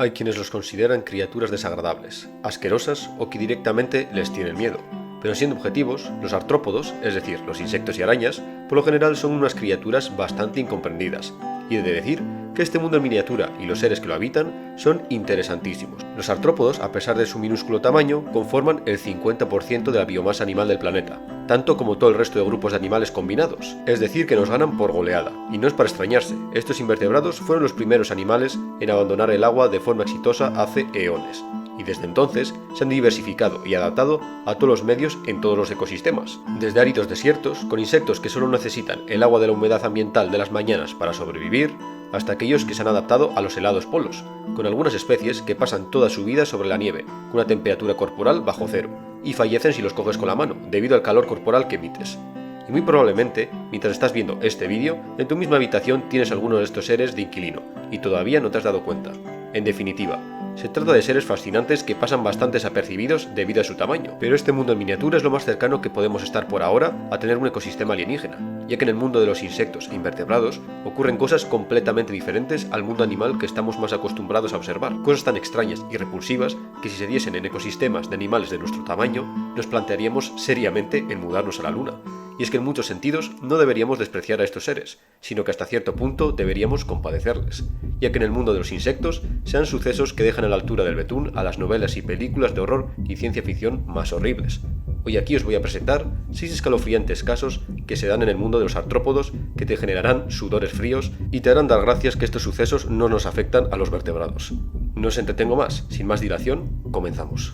Hay quienes los consideran criaturas desagradables, asquerosas o que directamente les tienen miedo. Pero siendo objetivos, los artrópodos, es decir, los insectos y arañas, por lo general son unas criaturas bastante incomprendidas, y he de decir que este mundo en miniatura y los seres que lo habitan son interesantísimos. Los artrópodos, a pesar de su minúsculo tamaño, conforman el 50% de la biomasa animal del planeta, tanto como todo el resto de grupos de animales combinados, es decir, que nos ganan por goleada. Y no es para extrañarse, estos invertebrados fueron los primeros animales en abandonar el agua de forma exitosa hace eones, y desde entonces se han diversificado y adaptado a todos los medios en todos los ecosistemas, desde áridos desiertos, con insectos que solo necesitan el agua de la humedad ambiental de las mañanas para sobrevivir, hasta aquellos que se han adaptado a los helados polos, con algunas especies que pasan toda su vida sobre la nieve, con una temperatura corporal bajo cero, y fallecen si los coges con la mano, debido al calor corporal que emites. Y muy probablemente, mientras estás viendo este vídeo, en tu misma habitación tienes alguno de estos seres de inquilino, y todavía no te has dado cuenta. En definitiva, se trata de seres fascinantes que pasan bastante desapercibidos debido a su tamaño, pero este mundo en miniatura es lo más cercano que podemos estar por ahora a tener un ecosistema alienígena, ya que en el mundo de los insectos e invertebrados ocurren cosas completamente diferentes al mundo animal que estamos más acostumbrados a observar, cosas tan extrañas y repulsivas que si se diesen en ecosistemas de animales de nuestro tamaño, nos plantearíamos seriamente en mudarnos a la Luna. Y es que en muchos sentidos no deberíamos despreciar a estos seres, sino que hasta cierto punto deberíamos compadecerles, ya que en el mundo de los insectos sean sucesos que dejan a la altura del betún a las novelas y películas de horror y ciencia ficción más horribles. Hoy aquí os voy a presentar 6 escalofriantes casos que se dan en el mundo de los artrópodos que te generarán sudores fríos y te harán dar gracias que estos sucesos no nos afectan a los vertebrados. No os entretengo más, sin más dilación, comenzamos.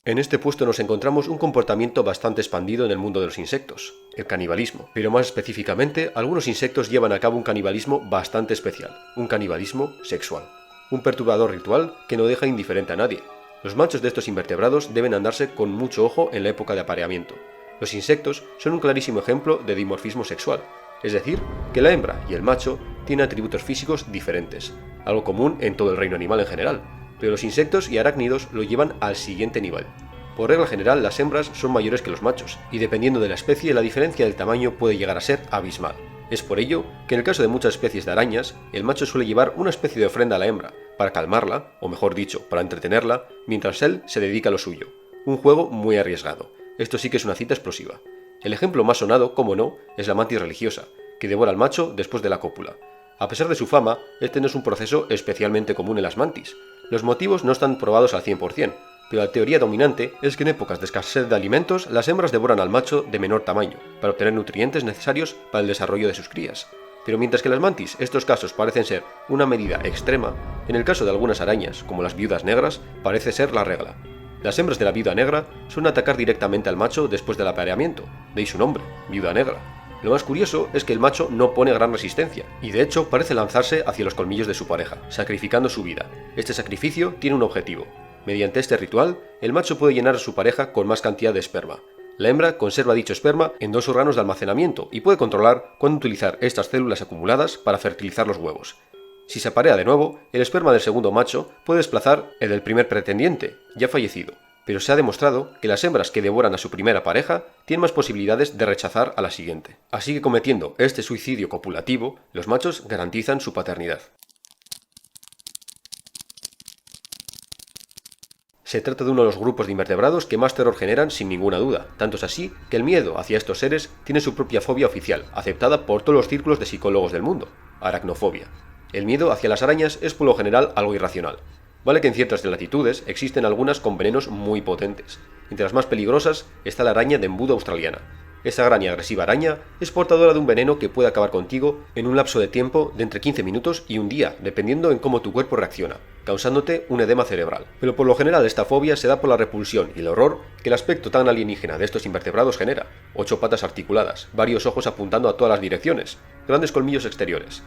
En este puesto nos encontramos un comportamiento bastante expandido en el mundo de los insectos, el canibalismo. Pero más específicamente, algunos insectos llevan a cabo un canibalismo bastante especial, un canibalismo sexual. Un perturbador ritual que no deja indiferente a nadie. Los machos de estos invertebrados deben andarse con mucho ojo en la época de apareamiento. Los insectos son un clarísimo ejemplo de dimorfismo sexual, es decir, que la hembra y el macho tienen atributos físicos diferentes, algo común en todo el reino animal en general. Pero los insectos y arácnidos lo llevan al siguiente nivel. Por regla general, las hembras son mayores que los machos, y dependiendo de la especie, la diferencia del tamaño puede llegar a ser abismal. Es por ello que en el caso de muchas especies de arañas, el macho suele llevar una especie de ofrenda a la hembra, para calmarla, o mejor dicho, para entretenerla, mientras él se dedica a lo suyo. Un juego muy arriesgado. Esto sí que es una cita explosiva. El ejemplo más sonado, como no, es la mantis religiosa, que devora al macho después de la cópula. A pesar de su fama, este no es un proceso especialmente común en las mantis. Los motivos no están probados al 100%, pero la teoría dominante es que en épocas de escasez de alimentos las hembras devoran al macho de menor tamaño, para obtener nutrientes necesarios para el desarrollo de sus crías. Pero mientras que en las mantis estos casos parecen ser una medida extrema, en el caso de algunas arañas, como las viudas negras, parece ser la regla. Las hembras de la viuda negra suelen atacar directamente al macho después del apareamiento, de ahí su nombre, viuda negra. Lo más curioso es que el macho no pone gran resistencia, y de hecho parece lanzarse hacia los colmillos de su pareja, sacrificando su vida. Este sacrificio tiene un objetivo. Mediante este ritual, el macho puede llenar a su pareja con más cantidad de esperma. La hembra conserva dicho esperma en 2 órganos de almacenamiento y puede controlar cuándo utilizar estas células acumuladas para fertilizar los huevos. Si se aparea de nuevo, el esperma del segundo macho puede desplazar el del primer pretendiente, ya fallecido. Pero se ha demostrado que las hembras que devoran a su primera pareja tienen más posibilidades de rechazar a la siguiente. Así que cometiendo este suicidio copulativo, los machos garantizan su paternidad. Se trata de uno de los grupos de invertebrados que más terror generan sin ninguna duda, tanto es así que el miedo hacia estos seres tiene su propia fobia oficial, aceptada por todos los círculos de psicólogos del mundo, aracnofobia. El miedo hacia las arañas es por lo general algo irracional. Vale que en ciertas latitudes existen algunas con venenos muy potentes. Entre las más peligrosas está la araña de embudo australiana. Esta gran y agresiva araña es portadora de un veneno que puede acabar contigo en un lapso de tiempo de entre 15 minutos y un día, dependiendo en cómo tu cuerpo reacciona, causándote un edema cerebral. Pero por lo general esta fobia se da por la repulsión y el horror que el aspecto tan alienígena de estos invertebrados genera. 8 patas articuladas, varios ojos apuntando a todas las direcciones, grandes colmillos exteriores.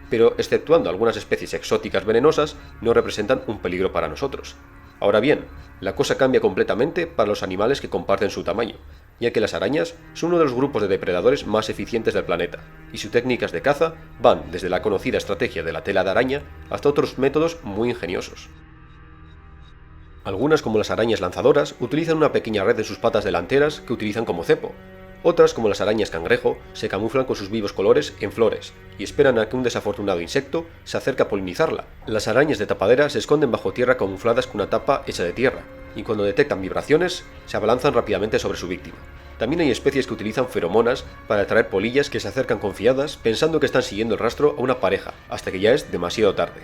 Pero exceptuando algunas especies exóticas venenosas, no representan un peligro para nosotros. Ahora bien, la cosa cambia completamente para los animales que comparten su tamaño, ya que las arañas son uno de los grupos de depredadores más eficientes del planeta, y sus técnicas de caza van desde la conocida estrategia de la tela de araña hasta otros métodos muy ingeniosos. Algunas, como las arañas lanzadoras, utilizan una pequeña red en sus patas delanteras que utilizan como cepo. Otras, como las arañas cangrejo, se camuflan con sus vivos colores en flores y esperan a que un desafortunado insecto se acerque a polinizarla. Las arañas de tapadera se esconden bajo tierra camufladas con una tapa hecha de tierra, y cuando detectan vibraciones, se abalanzan rápidamente sobre su víctima. También hay especies que utilizan feromonas para atraer polillas que se acercan confiadas pensando que están siguiendo el rastro a una pareja, hasta que ya es demasiado tarde.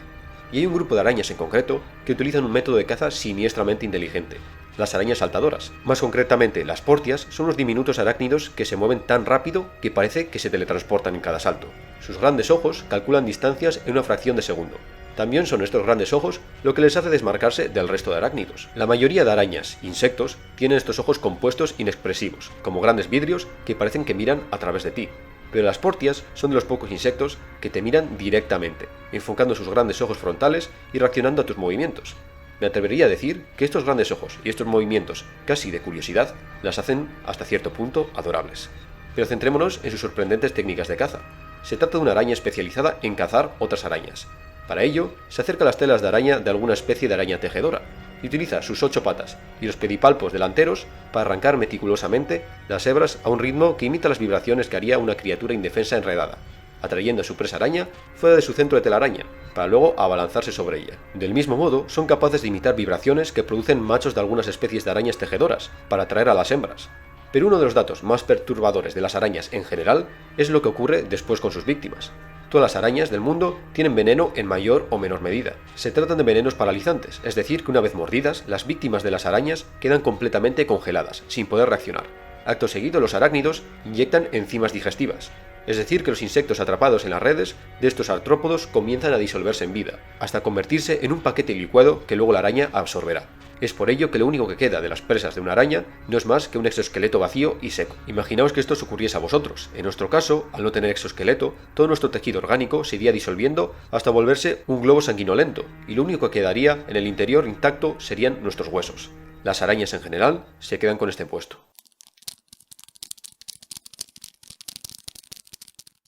Y hay un grupo de arañas en concreto que utilizan un método de caza siniestramente inteligente: las arañas saltadoras. Más concretamente, las portias son unos diminutos arácnidos que se mueven tan rápido que parece que se teletransportan en cada salto. Sus grandes ojos calculan distancias en una fracción de segundo. También son estos grandes ojos lo que les hace desmarcarse del resto de arácnidos. La mayoría de arañas, insectos, tienen estos ojos compuestos inexpresivos, como grandes vidrios que parecen que miran a través de ti. Pero las portias son de los pocos insectos que te miran directamente, enfocando sus grandes ojos frontales y reaccionando a tus movimientos. Me atrevería a decir que estos grandes ojos y estos movimientos, casi de curiosidad, las hacen hasta cierto punto adorables. Pero centrémonos en sus sorprendentes técnicas de caza. Se trata de una araña especializada en cazar otras arañas. Para ello, se acerca a las telas de araña de alguna especie de araña tejedora y utiliza sus 8 patas y los pedipalpos delanteros para arrancar meticulosamente las hebras a un ritmo que imita las vibraciones que haría una criatura indefensa enredada, atrayendo a su presa araña fuera de su centro de telaraña, para luego abalanzarse sobre ella. Del mismo modo, son capaces de imitar vibraciones que producen machos de algunas especies de arañas tejedoras, para atraer a las hembras. Pero uno de los datos más perturbadores de las arañas en general es lo que ocurre después con sus víctimas. Todas las arañas del mundo tienen veneno en mayor o menor medida. Se tratan de venenos paralizantes, es decir, que una vez mordidas, las víctimas de las arañas quedan completamente congeladas, sin poder reaccionar. Acto seguido, los arácnidos inyectan enzimas digestivas, es decir, que los insectos atrapados en las redes de estos artrópodos comienzan a disolverse en vida, hasta convertirse en un paquete licuado que luego la araña absorberá. Es por ello que lo único que queda de las presas de una araña no es más que un exoesqueleto vacío y seco. Imaginaos que esto os ocurriese a vosotros. En nuestro caso, al no tener exoesqueleto, todo nuestro tejido orgánico se iría disolviendo hasta volverse un globo sanguinolento, y lo único que quedaría en el interior intacto serían nuestros huesos. Las arañas en general se quedan con este puesto.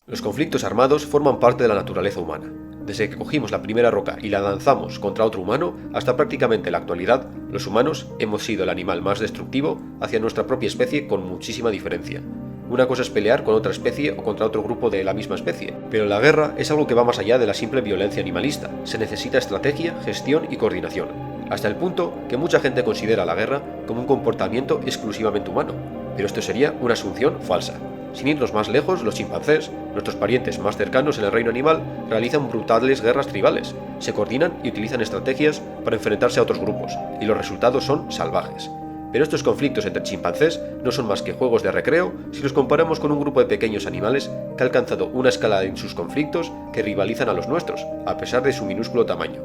Los conflictos armados forman parte de la naturaleza humana. Desde que cogimos la primera roca y la lanzamos contra otro humano, hasta prácticamente la actualidad, los humanos hemos sido el animal más destructivo hacia nuestra propia especie con muchísima diferencia. Una cosa es pelear con otra especie o contra otro grupo de la misma especie, pero la guerra es algo que va más allá de la simple violencia animalista. Se necesita estrategia, gestión y coordinación, hasta el punto que mucha gente considera la guerra como un comportamiento exclusivamente humano, pero esto sería una asunción falsa. Sin irnos más lejos, los chimpancés, nuestros parientes más cercanos en el reino animal, realizan brutales guerras tribales, se coordinan y utilizan estrategias para enfrentarse a otros grupos, y los resultados son salvajes. Pero estos conflictos entre chimpancés no son más que juegos de recreo si los comparamos con un grupo de pequeños animales que ha alcanzado una escala en sus conflictos que rivalizan a los nuestros, a pesar de su minúsculo tamaño.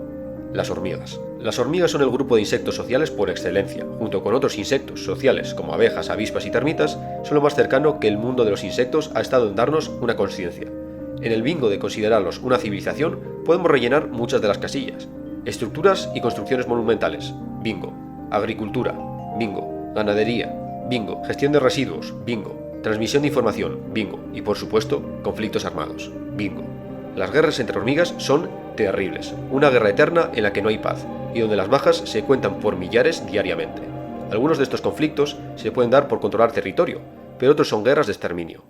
Las hormigas. Las hormigas son el grupo de insectos sociales por excelencia. Junto con otros insectos sociales como abejas, avispas y termitas, son lo más cercano que el mundo de los insectos ha estado en darnos una consciencia. En el bingo de considerarlos una civilización, podemos rellenar muchas de las casillas. Estructuras y construcciones monumentales, bingo. Agricultura, bingo. Ganadería, bingo. Gestión de residuos, bingo. Transmisión de información, bingo. Y por supuesto, conflictos armados, bingo. Las guerras entre hormigas son terribles, una guerra eterna en la que no hay paz, y donde las bajas se cuentan por millares diariamente. Algunos de estos conflictos se pueden dar por controlar territorio, pero otros son guerras de exterminio.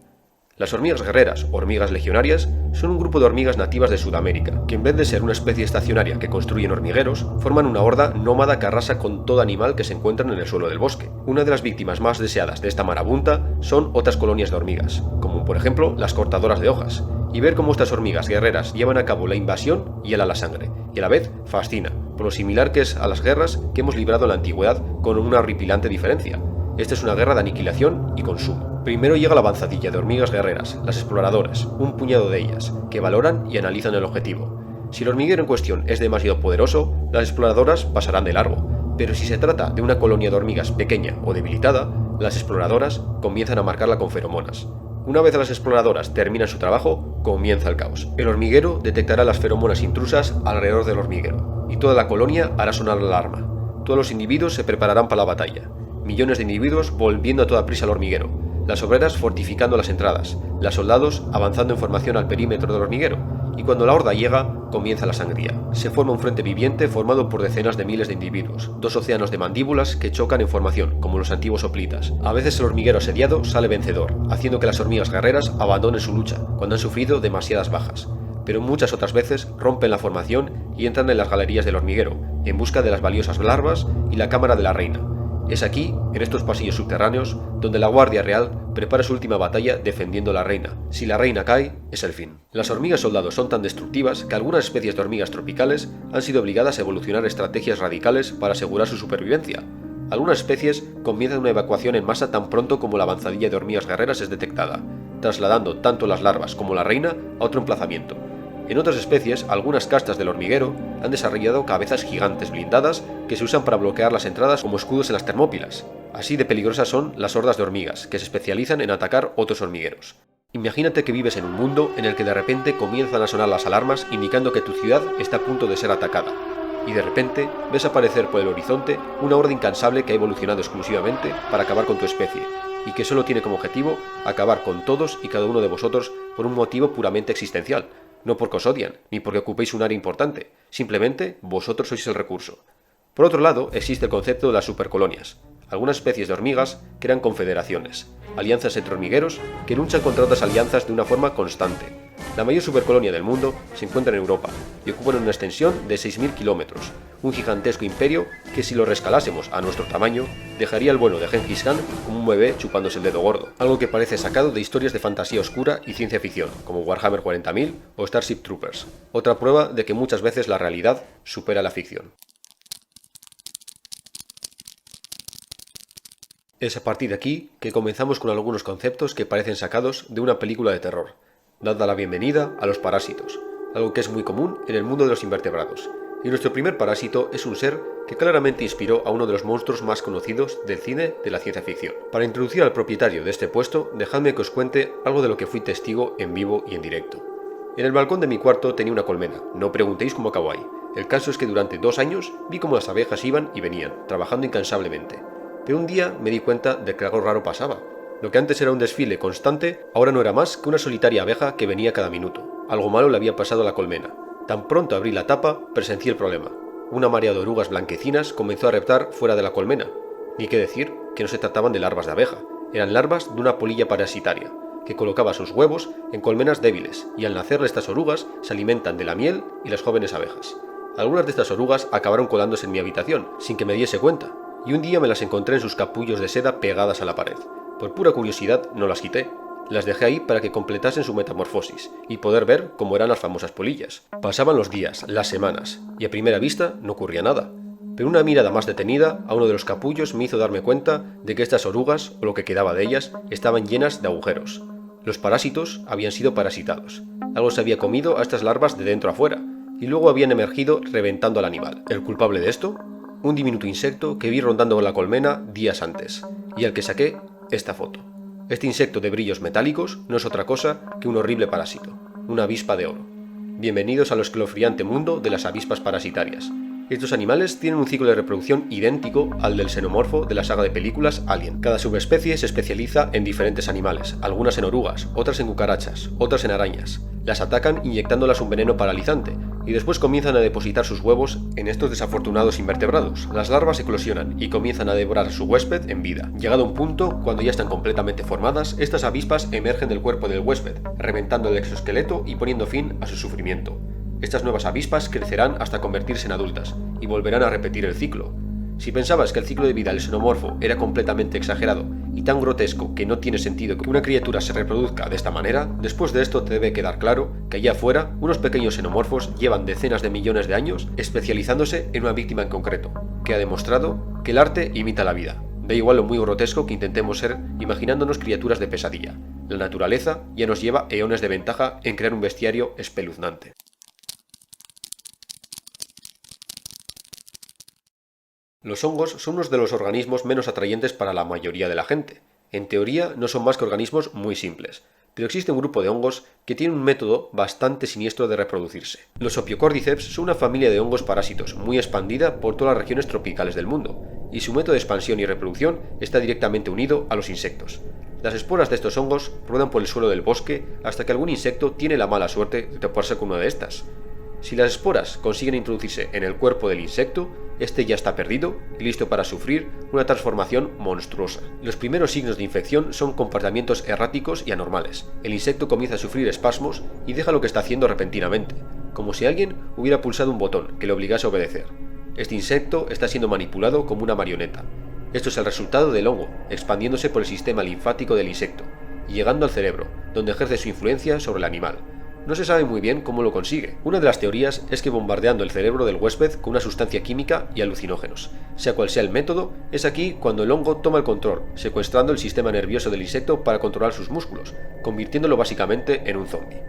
Las hormigas guerreras, o hormigas legionarias, son un grupo de hormigas nativas de Sudamérica, que en vez de ser una especie estacionaria que construyen hormigueros, forman una horda nómada que arrasa con todo animal que se encuentran en el suelo del bosque. Una de las víctimas más deseadas de esta marabunta son otras colonias de hormigas, como por ejemplo las cortadoras de hojas, y ver cómo estas hormigas guerreras llevan a cabo la invasión hiela la sangre, y a la vez fascina, por lo similar que es a las guerras que hemos librado en la antigüedad con una horripilante diferencia. Esta es una guerra de aniquilación y consumo. Primero llega la avanzadilla de hormigas guerreras, las exploradoras, un puñado de ellas, que valoran y analizan el objetivo. Si el hormiguero en cuestión es demasiado poderoso, las exploradoras pasarán de largo, pero si se trata de una colonia de hormigas pequeña o debilitada, las exploradoras comienzan a marcarla con feromonas. Una vez las exploradoras terminan su trabajo, comienza el caos. El hormiguero detectará las feromonas intrusas alrededor del hormiguero, y toda la colonia hará sonar la alarma. Todos los individuos se prepararán para la batalla. Millones de individuos volviendo a toda prisa al hormiguero, las obreras fortificando las entradas, los soldados avanzando en formación al perímetro del hormiguero, y cuando la horda llega, comienza la sangría. Se forma un frente viviente formado por decenas de miles de individuos, dos océanos de mandíbulas que chocan en formación, como los antiguos hoplitas. A veces el hormiguero asediado sale vencedor, haciendo que las hormigas guerreras abandonen su lucha, cuando han sufrido demasiadas bajas. Pero muchas otras veces rompen la formación y entran en las galerías del hormiguero, en busca de las valiosas larvas y la cámara de la reina. Es aquí, en estos pasillos subterráneos, donde la Guardia Real prepara su última batalla defendiendo a la reina. Si la reina cae, es el fin. Las hormigas soldados son tan destructivas que algunas especies de hormigas tropicales han sido obligadas a evolucionar estrategias radicales para asegurar su supervivencia. Algunas especies comienzan una evacuación en masa tan pronto como la avanzadilla de hormigas guerreras es detectada, trasladando tanto las larvas como la reina a otro emplazamiento. En otras especies, algunas castas del hormiguero han desarrollado cabezas gigantes blindadas que se usan para bloquear las entradas como escudos en las termópilas. Así de peligrosas son las hordas de hormigas, que se especializan en atacar otros hormigueros. Imagínate que vives en un mundo en el que de repente comienzan a sonar las alarmas indicando que tu ciudad está a punto de ser atacada. Y de repente ves aparecer por el horizonte una horda incansable que ha evolucionado exclusivamente para acabar con tu especie, y que solo tiene como objetivo acabar con todos y cada uno de vosotros por un motivo puramente existencial. No porque os odian, ni porque ocupéis un área importante, simplemente vosotros sois el recurso. Por otro lado, existe el concepto de las supercolonias. Algunas especies de hormigas crean confederaciones, alianzas entre hormigueros que luchan contra otras alianzas de una forma constante. La mayor supercolonia del mundo se encuentra en Europa y ocupan una extensión de 6.000 kilómetros, un gigantesco imperio que si lo rescalásemos a nuestro tamaño, dejaría el bueno de Gengis Khan como un bebé chupándose el dedo gordo, algo que parece sacado de historias de fantasía oscura y ciencia ficción, como Warhammer 40.000 o Starship Troopers, otra prueba de que muchas veces la realidad supera la ficción. Es a partir de aquí que comenzamos con algunos conceptos que parecen sacados de una película de terror. Dad la bienvenida a los parásitos, algo que es muy común en el mundo de los invertebrados. Y nuestro primer parásito es un ser que claramente inspiró a uno de los monstruos más conocidos del cine de la ciencia ficción. Para introducir al propietario de este puesto, dejadme que os cuente algo de lo que fui testigo en vivo y en directo. En el balcón de mi cuarto tenía una colmena, no preguntéis cómo acabó ahí. El caso es que durante 2 años vi cómo las abejas iban y venían, trabajando incansablemente. Pero un día me di cuenta de que algo raro pasaba. Lo que antes era un desfile constante, ahora no era más que una solitaria abeja que venía cada minuto. Algo malo le había pasado a la colmena. Tan pronto abrí la tapa, presencié el problema. Una marea de orugas blanquecinas comenzó a reptar fuera de la colmena. Ni qué decir que no se trataban de larvas de abeja, eran larvas de una polilla parasitaria, que colocaba sus huevos en colmenas débiles, y al nacer estas orugas se alimentan de la miel y las jóvenes abejas. Algunas de estas orugas acabaron colándose en mi habitación, sin que me diese cuenta, y un día me las encontré en sus capullos de seda pegadas a la pared. Por pura curiosidad no las quité. Las dejé ahí para que completasen su metamorfosis y poder ver cómo eran las famosas polillas. Pasaban los días, las semanas, y a primera vista no ocurría nada. Pero una mirada más detenida a uno de los capullos me hizo darme cuenta de que estas orugas, o lo que quedaba de ellas, estaban llenas de agujeros. Los parásitos habían sido parasitados. Algo se había comido a estas larvas de dentro a fuera, y luego habían emergido reventando al animal. ¿El culpable de esto? Un diminuto insecto que vi rondando la colmena días antes, y al que saqué esta foto. Este insecto de brillos metálicos no es otra cosa que un horrible parásito, una avispa de oro. Bienvenidos al escalofriante mundo de las avispas parasitarias. Estos animales tienen un ciclo de reproducción idéntico al del xenomorfo de la saga de películas Alien. Cada subespecie se especializa en diferentes animales, algunas en orugas, otras en cucarachas, otras en arañas. Las atacan inyectándolas un veneno paralizante, y después comienzan a depositar sus huevos en estos desafortunados invertebrados. Las larvas eclosionan y comienzan a devorar a su huésped en vida. Llegado a un punto, cuando ya están completamente formadas, estas avispas emergen del cuerpo del huésped, reventando el exoesqueleto y poniendo fin a su sufrimiento. Estas nuevas avispas crecerán hasta convertirse en adultas, y volverán a repetir el ciclo. Si pensabas que el ciclo de vida del xenomorfo era completamente exagerado y tan grotesco que no tiene sentido que una criatura se reproduzca de esta manera, después de esto te debe quedar claro que allá afuera unos pequeños xenomorfos llevan decenas de millones de años especializándose en una víctima en concreto, que ha demostrado que el arte imita la vida. Da igual lo muy grotesco que intentemos ser imaginándonos criaturas de pesadilla. La naturaleza ya nos lleva eones de ventaja en crear un bestiario espeluznante. Los hongos son unos de los organismos menos atrayentes para la mayoría de la gente. En teoría no son más que organismos muy simples, pero existe un grupo de hongos que tiene un método bastante siniestro de reproducirse. Los Ophiocordyceps son una familia de hongos parásitos muy expandida por todas las regiones tropicales del mundo, y su método de expansión y reproducción está directamente unido a los insectos. Las esporas de estos hongos ruedan por el suelo del bosque hasta que algún insecto tiene la mala suerte de toparse con una de estas. Si las esporas consiguen introducirse en el cuerpo del insecto, este ya está perdido y listo para sufrir una transformación monstruosa. Los primeros signos de infección son comportamientos erráticos y anormales. El insecto comienza a sufrir espasmos y deja lo que está haciendo repentinamente, como si alguien hubiera pulsado un botón que le obligase a obedecer. Este insecto está siendo manipulado como una marioneta. Esto es el resultado del hongo, expandiéndose por el sistema linfático del insecto y llegando al cerebro, donde ejerce su influencia sobre el animal. No se sabe muy bien cómo lo consigue. Una de las teorías es que bombardeando el cerebro del huésped con una sustancia química y alucinógenos. Sea cual sea el método, es aquí cuando el hongo toma el control, secuestrando el sistema nervioso del insecto para controlar sus músculos, convirtiéndolo básicamente en un zombie.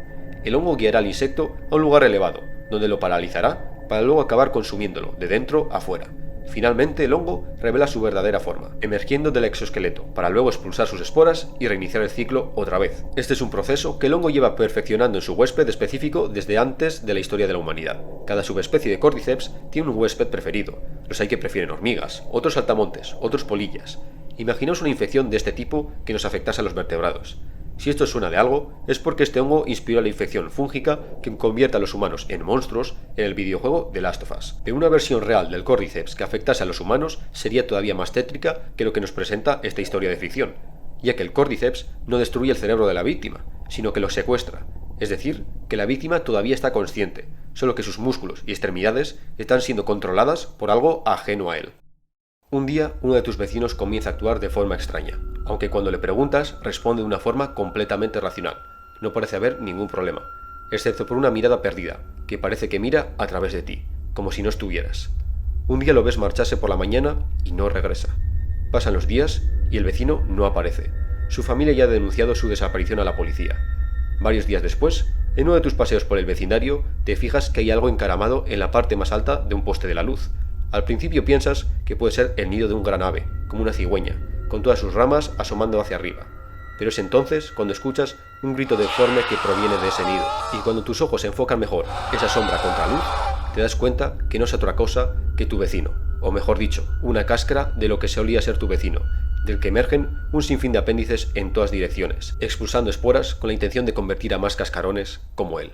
El hongo guiará al insecto a un lugar elevado, donde lo paralizará para luego acabar consumiéndolo de dentro a fuera. Finalmente, el hongo revela su verdadera forma, emergiendo del exoesqueleto, para luego expulsar sus esporas y reiniciar el ciclo otra vez. Este es un proceso que el hongo lleva perfeccionando en su huésped específico desde antes de la historia de la humanidad. Cada subespecie de Cordyceps tiene un huésped preferido. Los hay que prefieren hormigas, otros saltamontes, otros polillas. Imaginaos una infección de este tipo que nos afectase a los vertebrados. Si esto suena de algo, es porque este hongo inspiró la infección fúngica que convierte a los humanos en monstruos en el videojuego The Last of Us. Pero una versión real del Cordyceps que afectase a los humanos sería todavía más tétrica que lo que nos presenta esta historia de ficción, ya que el Cordyceps no destruye el cerebro de la víctima, sino que lo secuestra. Es decir, que la víctima todavía está consciente, solo que sus músculos y extremidades están siendo controladas por algo ajeno a él. Un día, uno de tus vecinos comienza a actuar de forma extraña, aunque cuando le preguntas responde de una forma completamente racional. No parece haber ningún problema, excepto por una mirada perdida, que parece que mira a través de ti, como si no estuvieras. Un día lo ves marcharse por la mañana y no regresa. Pasan los días y el vecino no aparece. Su familia ya ha denunciado su desaparición a la policía. Varios días después, en uno de tus paseos por el vecindario, te fijas que hay algo encaramado en la parte más alta de un poste de la luz. Al principio piensas que puede ser el nido de un gran ave, como una cigüeña, con todas sus ramas asomando hacia arriba. Pero es entonces cuando escuchas un grito deforme que proviene de ese nido, y cuando tus ojos enfocan mejor esa sombra contra la luz, te das cuenta que no es otra cosa que tu vecino, o mejor dicho, una cáscara de lo que solía ser tu vecino, del que emergen un sinfín de apéndices en todas direcciones, expulsando esporas con la intención de convertir a más cascarones como él.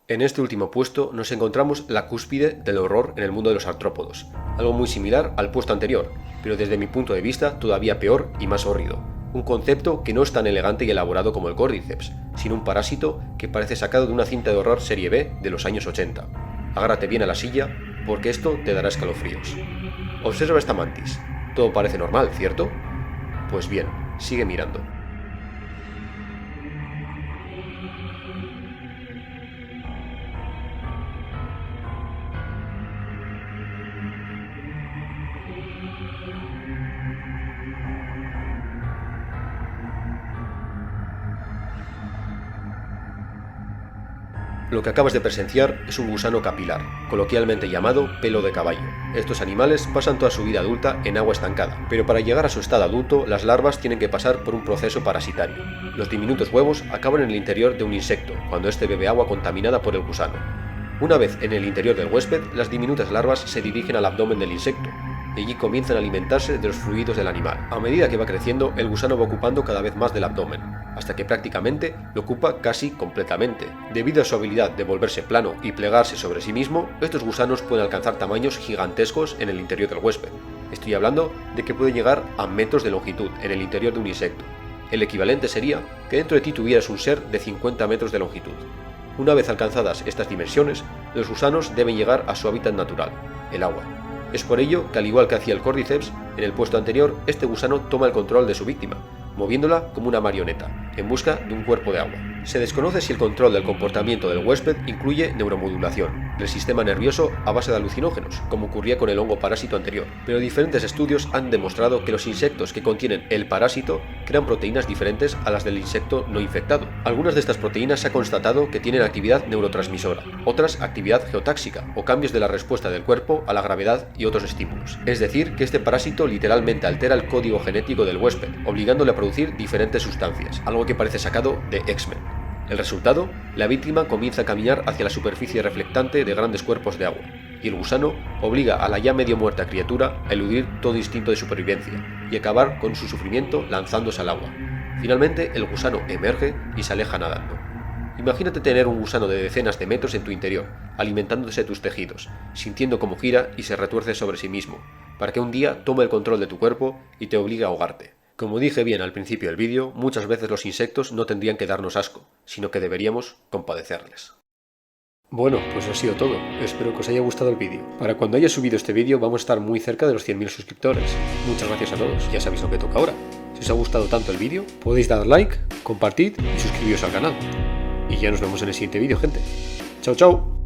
En este último puesto nos encontramos la cúspide del horror en el mundo de los artrópodos, algo muy similar al puesto anterior, pero desde mi punto de vista todavía peor y más horrido. Un concepto que no es tan elegante y elaborado como el Cordyceps, sino un parásito que parece sacado de una cinta de horror serie B de los años 80. Agárrate bien a la silla, porque esto te dará escalofríos. Observa esta mantis. Todo parece normal, ¿cierto? Pues bien, sigue mirando. Lo que acabas de presenciar es un gusano capilar, coloquialmente llamado pelo de caballo. Estos animales pasan toda su vida adulta en agua estancada, pero para llegar a su estado adulto, las larvas tienen que pasar por un proceso parasitario. Los diminutos huevos acaban en el interior de un insecto, cuando éste bebe agua contaminada por el gusano. Una vez en el interior del huésped, las diminutas larvas se dirigen al abdomen del insecto, y allí comienzan a alimentarse de los fluidos del animal. A medida que va creciendo, el gusano va ocupando cada vez más del abdomen, hasta que prácticamente lo ocupa casi completamente. Debido a su habilidad de volverse plano y plegarse sobre sí mismo, estos gusanos pueden alcanzar tamaños gigantescos en el interior del huésped. Estoy hablando de que pueden llegar a metros de longitud en el interior de un insecto. El equivalente sería que dentro de ti tuvieras un ser de 50 metros de longitud. Una vez alcanzadas estas dimensiones, los gusanos deben llegar a su hábitat natural, el agua. Es por ello que, al igual que hacía el Cordyceps, en el puesto anterior, este gusano toma el control de su víctima, moviéndola como una marioneta, en busca de un cuerpo de agua. Se desconoce si el control del comportamiento del huésped incluye neuromodulación del sistema nervioso a base de alucinógenos, como ocurría con el hongo parásito anterior, pero diferentes estudios han demostrado que los insectos que contienen el parásito crean proteínas diferentes a las del insecto no infectado. Algunas de estas proteínas se ha constatado que tienen actividad neurotransmisora, otras actividad geotáxica o cambios de la respuesta del cuerpo a la gravedad y otros estímulos. Es decir, que este parásito literalmente altera el código genético del huésped, obligándole a producir diferentes sustancias, algo que parece sacado de X-Men. El resultado, la víctima comienza a caminar hacia la superficie reflectante de grandes cuerpos de agua. y el gusano obliga a la ya medio muerta criatura a eludir todo instinto de supervivencia y acabar con su sufrimiento lanzándose al agua. Finalmente, el gusano emerge y se aleja nadando. Imagínate tener un gusano de decenas de metros en tu interior, alimentándose de tus tejidos, sintiendo cómo gira y se retuerce sobre sí mismo, para que un día tome el control de tu cuerpo y te obligue a ahogarte. Como dije bien al principio del vídeo, muchas veces los insectos no tendrían que darnos asco, sino que deberíamos compadecerles. Bueno, pues eso ha sido todo. Espero que os haya gustado el vídeo. Para cuando haya subido este vídeo vamos a estar muy cerca de los 100.000 suscriptores. Muchas gracias a todos, ya sabéis lo que toca ahora. Si os ha gustado tanto el vídeo, podéis dar like, compartid y suscribiros al canal. Y ya nos vemos en el siguiente vídeo, gente. Chao, chao.